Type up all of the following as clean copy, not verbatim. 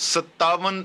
57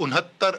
69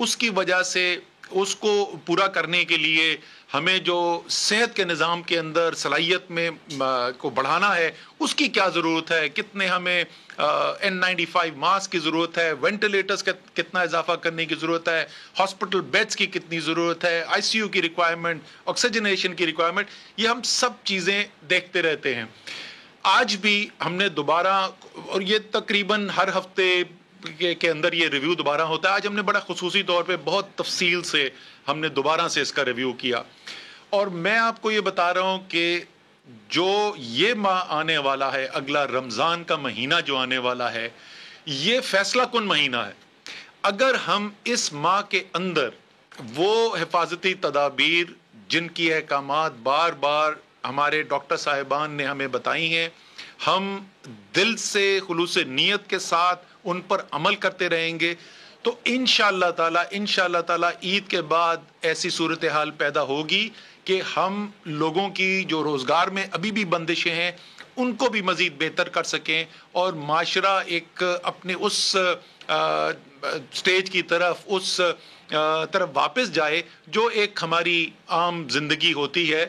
اس کی وجہ سے اس کو پورا کرنے کے لیے ہمیں جو صحت کے نظام کے اندر صلاحیت میں کو بڑھانا ہے اس کی کیا ضرورت ہے, کتنے ہمیں N95 ماسک کی ضرورت ہے, وینٹیلیٹرز کا کتنا اضافہ کرنے کی ضرورت ہے, ہاسپٹل بیڈز کی کتنی ضرورت ہے, ICU کی ریکوائرمنٹ, آکسیجنیشن کی ریکوائرمنٹ, یہ ہم سب چیزیں دیکھتے رہتے ہیں. آج بھی ہم نے دوبارہ, اور یہ تقریباً ہر ہفتے کے اندر یہ ریویو دوبارہ ہوتا ہے, آج ہم نے بڑا خصوصی طور پہ بہت تفصیل سے ہم نے دوبارہ سے اس کا ریویو کیا, اور میں آپ کو یہ بتا رہا ہوں کہ جو یہ ماہ آنے والا ہے, اگلا رمضان کا مہینہ جو آنے والا ہے, یہ فیصلہ کن مہینہ ہے. اگر ہم اس ماہ کے اندر وہ حفاظتی تدابیر جن کی احکامات بار بار ہمارے ڈاکٹر صاحبان نے ہمیں بتائی ہیں, ہم دل سے خلوص نیت کے ساتھ ان پر عمل کرتے رہیں گے, تو انشاءاللہ تعالی عید کے بعد ایسی صورتحال پیدا ہوگی کہ ہم لوگوں کی جو روزگار میں ابھی بھی بندشیں ہیں ان کو بھی مزید بہتر کر سکیں, اور معاشرہ ایک اپنے اس سٹیج کی طرف واپس جائے جو ایک ہماری عام زندگی ہوتی ہے.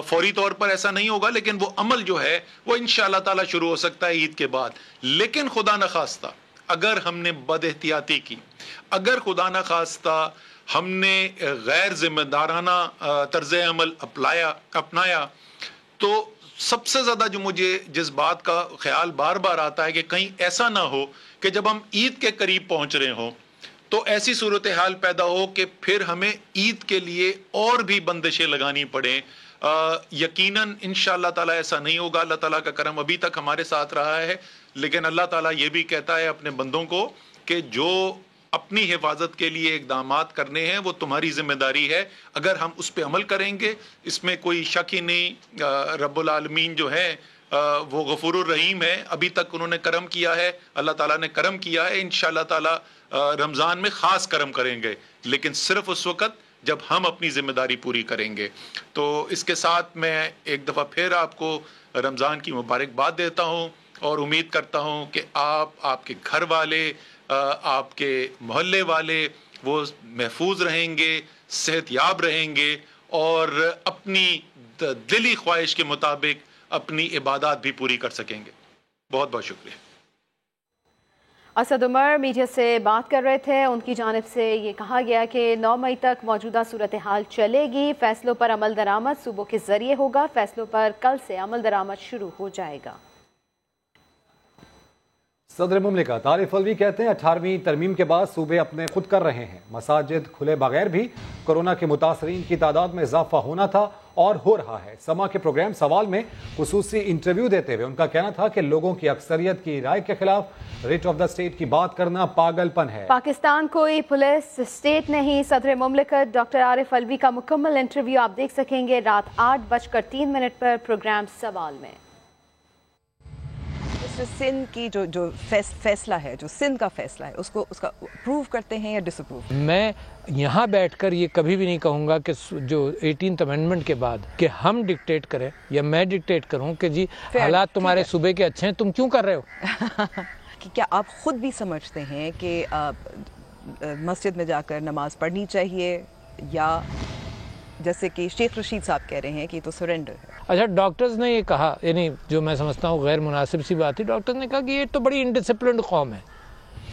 فوری طور پر ایسا نہیں ہوگا, لیکن وہ عمل جو ہے وہ انشاءاللہ تعالی شروع ہو سکتا ہے عید کے بعد. لیکن خدا نخواستہ اگر ہم نے بد احتیاطی کی, اگر خدا نخواستہ ہم نے غیر ذمہ دارانہ طرز عمل اپنایا, تو سب سے زیادہ جو مجھے جس بات کا خیال بار بار آتا ہے کہ کہیں ایسا نہ ہو کہ جب ہم عید کے قریب پہنچ رہے ہوں تو ایسی صورتحال پیدا ہو کہ پھر ہمیں عید کے لیے اور بھی بندشیں لگانی پڑیں. یقیناً انشاءاللہ تعالیٰ ایسا نہیں ہوگا. اللہ تعالیٰ کا کرم ابھی تک ہمارے ساتھ رہا ہے, لیکن اللہ تعالیٰ یہ بھی کہتا ہے اپنے بندوں کو کہ جو اپنی حفاظت کے لیے اقدامات کرنے ہیں وہ تمہاری ذمہ داری ہے, اگر ہم اس پہ عمل کریں گے اس میں کوئی شک ہی نہیں. رب العالمین جو ہے وہ غفور الرحیم ہے, ابھی تک انہوں نے کرم کیا ہے, اللہ تعالیٰ نے کرم کیا ہے. انشاءاللہ تعالیٰ رمضان میں خاص کرم کریں گے, لیکن صرف اس وقت جب ہم اپنی ذمہ داری پوری کریں گے. تو اس کے ساتھ میں ایک دفعہ پھر آپ کو رمضان کی مبارکباد دیتا ہوں, اور امید کرتا ہوں کہ آپ کے گھر والے, آپ کے محلے والے وہ محفوظ رہیں گے, صحت یاب رہیں گے, اور اپنی دلی خواہش کے مطابق اپنی عبادات بھی پوری کر سکیں گے. بہت بہت شکریہ. اسد عمر میڈیا سے بات کر رہے تھے. ان کی جانب سے یہ کہا گیا کہ 9 مئی تک موجودہ صورتحال چلے گی, فیصلوں پر عمل درآمد صوبوں کے ذریعے ہوگا, فیصلوں پر کل سے عمل درآمد شروع ہو جائے گا. صدر مملکت عارف الوی کہتے ہیں 18ویں ترمیم کے بعد صوبے اپنے خود کر رہے ہیں. مساجد کھلے بغیر بھی کورونا کے متاثرین کی تعداد میں اضافہ ہونا تھا اور ہو رہا ہے. سما کے پروگرام سوال میں خصوصی انٹرویو دیتے ہوئے ان کا کہنا تھا کہ لوگوں کی اکثریت کی رائے کے خلاف ریٹ آف دا اسٹیٹ کی بات کرنا پاگل پن ہے. پاکستان کوئی پولیس اسٹیٹ نہیں. صدر مملکت ڈاکٹر عارف الوی کا مکمل انٹرویو آپ دیکھ سکیں گے رات 8:03 پر پروگرام سوال میں. سندھ کی جو فیصلہ ہے, جو سندھ کا فیصلہ ہے, اس کا اپروو کرتے ہیں یا ڈس اپروو؟ میں یہاں بیٹھ کر یہ کبھی بھی نہیں کہوں گا کہ جو 18th امینڈمنٹ کے بعد کہ ہم ڈکٹیٹ کریں یا میں ڈکٹیٹ کروں کہ جی حالات تمہارے صوبے کے اچھے ہیں, تم کیوں کر رہے ہو. کیا آپ خود بھی سمجھتے ہیں کہ مسجد میں جا کر نماز پڑھنی چاہیے, یا جیسے کہ شیخ رشید صاحب کہہ رہے ہیں کہ تو سرنڈر ہے؟ اچھا, ڈاکٹرز نے یہ کہا, یعنی جو میں سمجھتا ہوں غیر مناسب سی بات تھی, ڈاکٹرز نے کہا کہ یہ تو بڑی انڈسپلنڈ قوم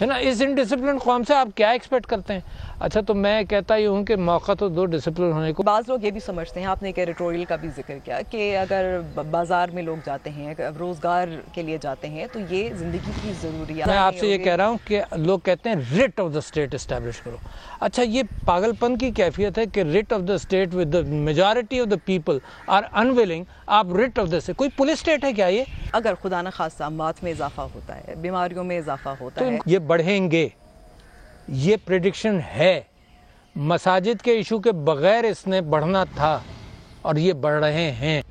ہے نا, اس انڈسپلنڈ قوم سے آپ کیا ایکسپیکٹ کرتے ہیں. اچھا, تو میں کہتا ہی ہوں کہ موقع تو دو ڈسپلن ہونے کو. بعض لوگ یہ بھی سمجھتے ہیں, آپ نے ایڈیٹوریل کا بھی ذکر کیا, کہ اگر بازار میں لوگ جاتے ہیں, روزگار کے لیے جاتے ہیں, تو یہ زندگی کی ضروریات. میں آپ سے یہ کہہ رہا ہوں کہ لوگ کہتے ہیں writ of the state establish کرو. اچھا, یہ پاگل پن کی کیفیت ہے کہ writ of the state with the majority of the people are unwilling. آپ ریٹ آف دا اسٹیٹ, کوئی پولیس اسٹیٹ ہے کیا یہ؟ اگر خدا نہ خواستہ اموات میں اضافہ ہوتا ہے, بیماریوں میں اضافہ ہوتا ہے, یہ بڑھیں گے, یہ پریڈکشن ہے. مساجد کے ایشو کے بغیر اس نے بڑھنا تھا اور یہ بڑھ رہے ہیں.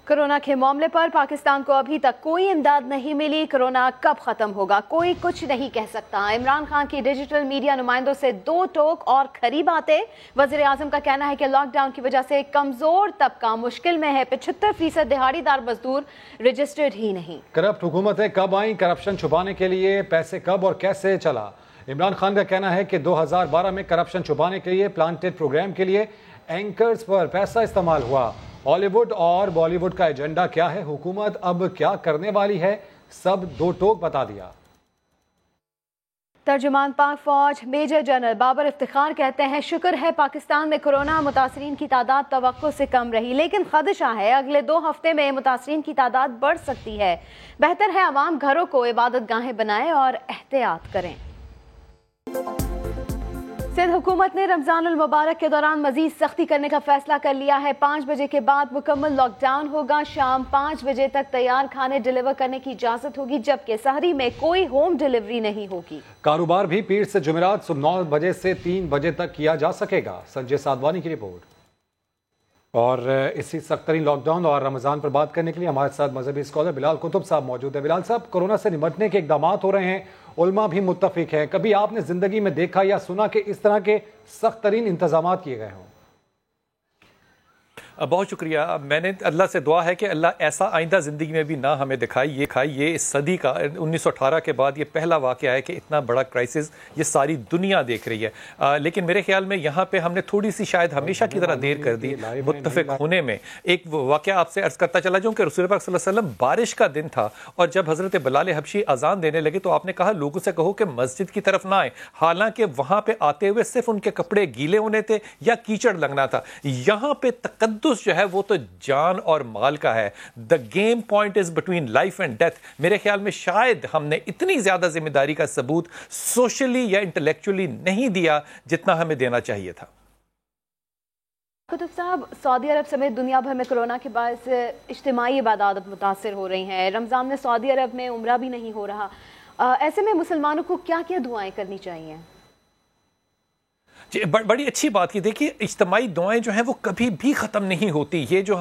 کورونا کے معاملے پر پاکستان کو ابھی تک کوئی امداد نہیں ملی. کورونا کب ختم ہوگا کوئی کچھ نہیں کہہ سکتا. عمران خان کی ڈیجیٹل میڈیا نمائندوں سے 2 ٹوک اور کھری باتیں. وزیر اعظم کا کہنا ہے کہ لاک ڈاؤن کی وجہ سے کمزور طبقہ مشکل میں ہے. 75% دہاڑی دار مزدور رجسٹرڈ ہی نہیں. کرپٹ حکومتیں کب آئیں, کرپشن چھپانے کے لیے پیسے کب اور کیسے چلا. عمران خان کا کہنا ہے کہ 2012 میں کرپشن چھپانے کے لیے پلانٹڈ پروگرام کے لیے اینکرز پر پیسہ استعمال ہوا. ہالی ووڈ اور بالی ووڈ کا ایجنڈا کیا ہے, حکومت اب کیا کرنے والی ہے, سب دو ٹوک بتا دیا. ترجمان پاک فوج میجر جنرل بابر افتخار کہتے ہیں شکر ہے پاکستان میں کورونا متاثرین کی تعداد توقع سے کم رہی, لیکن خدشہ ہے اگلے 2 ہفتے میں متاثرین کی تعداد بڑھ سکتی ہے. بہتر ہے عوام گھروں کو عبادت گاہیں بنائیں اور احتیاط کریں. سندھ حکومت نے رمضان المبارک کے دوران مزید سختی کرنے کا فیصلہ کر لیا ہے. 5 بجے کے بعد مکمل لاک ڈاؤن ہوگا. شام 5 بجے تک تیار کھانے ڈیلیور کرنے کی اجازت ہوگی, جبکہ سحری میں کوئی ہوم ڈیلیوری نہیں ہوگی. کاروبار بھی پیر سے جمعرات صبح 9 بجے سے 3 بجے تک کیا جا سکے گا. سنجے سادوانی کی رپورٹ. اور اسی سخت ترین لاک ڈاؤن اور رمضان پر بات کرنے کے لیے ہمارے ساتھ مذہبی اسکالر بلال قطب صاحب موجود ہیں. بلال صاحب, کورونا سے نمٹنے کے اقدامات ہو رہے ہیں, علماء بھی متفق ہیں. کبھی آپ نے زندگی میں دیکھا یا سنا کہ اس طرح کے سخت ترین انتظامات کیے گئے ہوں؟ بہت شکریہ. میں نے اللہ سے دعا ہے کہ اللہ ایسا آئندہ زندگی میں بھی نہ ہمیں دکھائے. یہ اس صدی کا 1918 کے بعد یہ پہلا واقعہ ہے کہ اتنا بڑا کرائسس یہ ساری دنیا دیکھ رہی ہے. لیکن میرے خیال میں یہاں پہ ہم نے تھوڑی سی شاید ہمیشہ کی طرح دیر کر دی متفق ہونے میں. ایک واقعہ آپ سے عرض کرتا چلا جاؤں کہ رسول پاک صلی اللہ علیہ وسلم بارش کا دن تھا, اور جب حضرت بلال حبشی اذان دینے لگے تو آپ نے کہا لوگوں سے کہو کہ مسجد کی طرف نہ آئیں, حالانکہ وہاں پہ آتے ہوئے صرف ان کے کپڑے گیلے ہونے تھے یا کیچڑ لگنا تھا. یہاں پہ تقدس جو ہے وہ تو جان اور مال کا ہے. The game point is between life and death. میرے خیال میں شاید ہم نے اتنی زیادہ ذمہ داری کا ثبوت سوشلی یا انٹلیکچولی نہیں دیا جتنا ہمیں دینا چاہیے تھا. قطب صاحب, سعودی عرب سمیت دنیا بھر میں کورونا کے باعث اجتماعی عبادات متاثر ہو رہی ہیں. رمضان میں سعودی عرب میں عمرہ بھی نہیں ہو رہا. ایسے میں مسلمانوں کو کیا کیا دعائیں کرنی چاہیے؟ بڑی اچھی بات کی. دیکھیے, اجتماعی دعائیں جو ہیں وہ کبھی بھی ختم نہیں ہوتی. یہ جو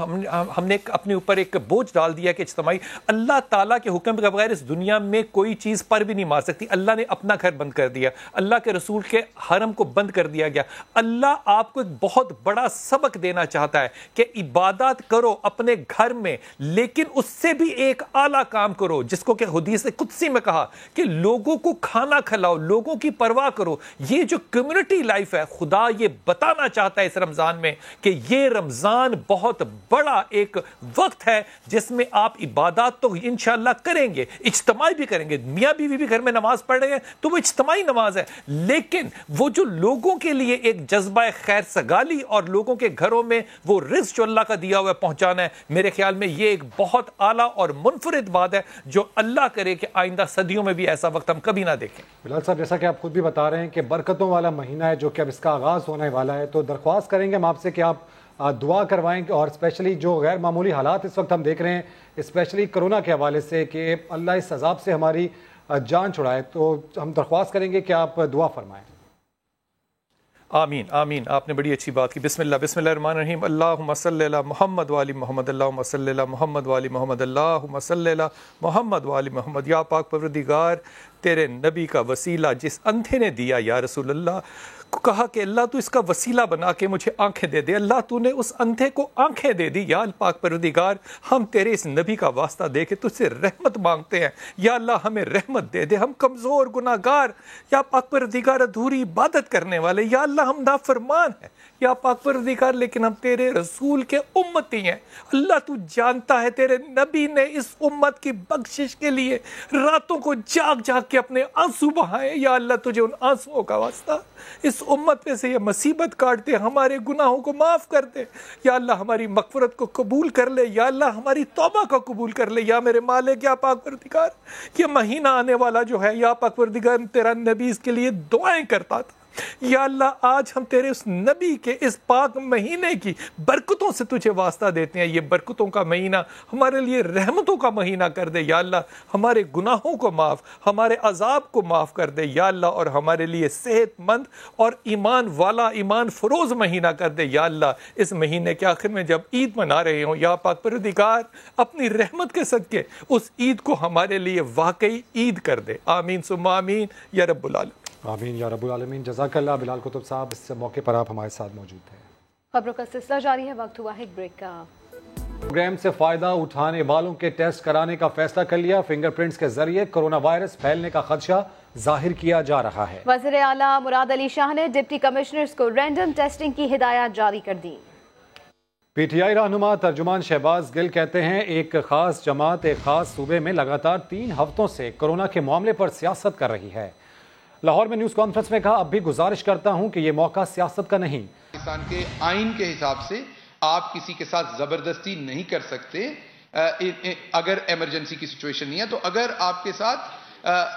ہم نے اپنے اوپر ایک بوجھ ڈال دیا کہ اجتماعی, اللہ تعالیٰ کے حکم کے بغیر اس دنیا میں کوئی چیز پر بھی نہیں مار سکتی. اللہ نے اپنا گھر بند کر دیا, اللہ کے رسول کے حرم کو بند کر دیا گیا. اللہ آپ کو ایک بہت بڑا سبق دینا چاہتا ہے کہ عبادات کرو اپنے گھر میں, لیکن اس سے بھی ایک اعلیٰ کام کرو, جس کو کہ حدیث قدسی میں کہا کہ لوگوں کو کھانا کھلاؤ, لوگوں کی پرواہ کرو. یہ جو کمیونٹی لائف ہے, خدا یہ بتانا چاہتا ہے اس رمضان میں کہ یہ رمضان بہت بڑا ایک وقت ہے جس میں آپ عبادات تو انشاءاللہ کریں گے, اجتماعی بھی کریں گے. میاں بیوی بھی گھر میں نماز پڑھ رہے ہیں تو وہ اجتماعی نماز ہے, لیکن وہ جو لوگوں کے لیے ایک جذبہ خیر سگالی اور لوگوں کے گھروں میں وہ رزق جو اللہ کا دیا ہوا ہے پہنچانا ہے, میرے خیال میں یہ ایک بہت اعلیٰ اور منفرد بات ہے جو اللہ کرے کہ آئندہ صدیوں میں بھی ایسا وقت ہم کبھی نہ دیکھیں. بلال صاحب, جیسا کہ آپ خود بھی بتا رہے ہیں کہ برکتوں والا مہینہ ہے جو کہ اب اس کا آغاز ہونے والا ہے, تو درخواست کریں گے ہم آپ سے کہ آپ دعا کروائیں, اور اسپیشلی جو غیر معمولی حالات اس وقت ہم دیکھ رہے ہیں اسپیشلی کرونا کے حوالے سے, کہ اللہ اس عذاب سے ہماری جان چھڑائے, تو ہم درخواست کریں گے کہ آپ دعا فرمائیں. آمین آمین. آپ نے بڑی اچھی بات کی. بسم اللہ الرحمن الرحیم. اللہم صلی علی محمد والی محمد, اللہم صلی علی محمد والی محمد, اللہم صلی علی محمد والی محمد. یا پاک پروردگار, تیرے نبی کا وسیلہ جس اندھے نے دیا یا رسول اللہ کو کہا کہ اللہ تو اس کا وسیلہ بنا کے مجھے آنکھیں دے دے, اللہ تو نے اس اندھے کو آنکھیں دے دی. یا پاک پروردگار, ہم تیرے اس نبی کا واسطہ دے کے تجھ سے رحمت مانگتے ہیں. یا اللہ ہمیں رحمت دے دے, ہم کمزور گناہگار, یا پاک پروردگار ادھوری عبادت کرنے والے, یا اللہ ہم نافرمان ہیں یا پاک پروردگار, لیکن ہم تیرے رسول کے امتی ہیں. اللہ تو جانتا ہے تیرے نبی نے اس امت کی بخشش کے لیے راتوں کو جاگ جاگ کے اپنے آنسو بہائے. یا اللہ تجھے ان آنسوؤں کا واسطہ اس امت پہ سے یہ مصیبت کاٹ دے, ہمارے گناہوں کو معاف کر دے. یا اللہ ہماری مغفرت کو قبول کر لے, یا اللہ ہماری توبہ کو قبول کر لے. یا میرے مالک, یا پاک پروردگار, یہ مہینہ آنے والا جو ہے, یا پاک پروردگار تیرا نبی اس کے لیے دعائیں کرتا تھا. یا اللہ آج ہم تیرے اس نبی کے اس پاک مہینے کی برکتوں سے تجھے واسطہ دیتے ہیں. یہ برکتوں کا مہینہ ہمارے لیے رحمتوں کا مہینہ کر دے. یا اللہ ہمارے گناہوں کو معاف, ہمارے عذاب کو معاف کر دے. یا اللہ اور ہمارے لیے صحت مند اور ایمان والا, ایمان فروز مہینہ کر دے. یا اللہ اس مہینے کے آخر میں جب عید منا رہے ہوں, یا پاک پروردگار اپنی رحمت کے صدقے اس عید کو ہمارے لیے واقعی عید کر دے. آمین ثم آمین یا رب العالمین. آمین یا رب العالمین. جزاک اللہ بلال قطب صاحب, اس موقع پر آپ ہمارے ساتھ موجود تھے. خبروں کا سلسلہ جاری ہے, وقت ہوا ہے ایک بریک کا. پروگرام سے فائدہ اٹھانے والوں کے ٹیسٹ کرانے کا فیصلہ کر لیا. فنگر پرنٹس کے ذریعے کورونا وائرس پھیلنے کا خدشہ ظاہر کیا جا رہا ہے۔ وزیر اعلیٰ مراد علی شاہ نے ڈپٹی کمشنرز کو رینڈم ٹیسٹنگ کی ہدایات جاری کر دی۔ پی ٹی آئی رہنما ترجمان شہباز گل کہتے ہیں ایک خاص جماعت ایک خاص صوبے میں لگاتار 3 ہفتوں سے کورونا کے معاملے پر سیاست کر رہی ہے۔ لاہور میں نیوز کانفرنس میں کہا اب بھی گزارش کرتا ہوں کہ یہ موقع سیاست کا نہیں۔ پاکستان کے آئین کے حساب سے آپ کسی کے ساتھ زبردستی نہیں کر سکتے اگر ایمرجنسی کی سچویشن نہیں ہے، تو اگر آپ کے ساتھ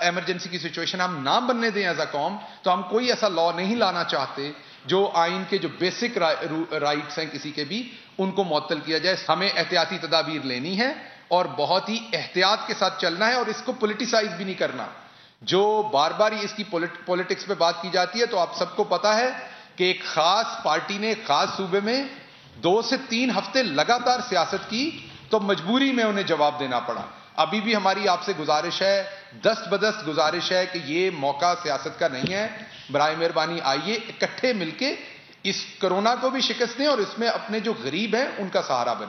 ایمرجنسی کی سچویشن ہم نہ بننے دیں ایز اے قوم، تو ہم کوئی ایسا لا نہیں لانا چاہتے جو آئین کے جو بیسک رائٹس ہیں کسی کے بھی ان کو معطل کیا جائے۔ ہمیں احتیاطی تدابیر لینی ہے اور بہت ہی احتیاط کے ساتھ چلنا ہے اور اس کو پولیٹیسائز بھی نہیں کرنا۔ جو بار بار اس کی پولیٹکس پہ بات کی جاتی ہے، تو آپ سب کو پتا ہے کہ ایک خاص پارٹی نے ایک خاص صوبے میں 2 سے 3 ہفتے لگاتار سیاست کی تو مجبوری میں انہیں جواب دینا پڑا۔ ابھی بھی ہماری آپ سے گزارش ہے، دست بدست گزارش ہے کہ یہ موقع سیاست کا نہیں ہے۔ برائے مہربانی آئیے اکٹھے مل کے اس کرونا کو بھی شکست دیں اور اس میں اپنے جو غریب ہیں ان کا سہارا بنیں۔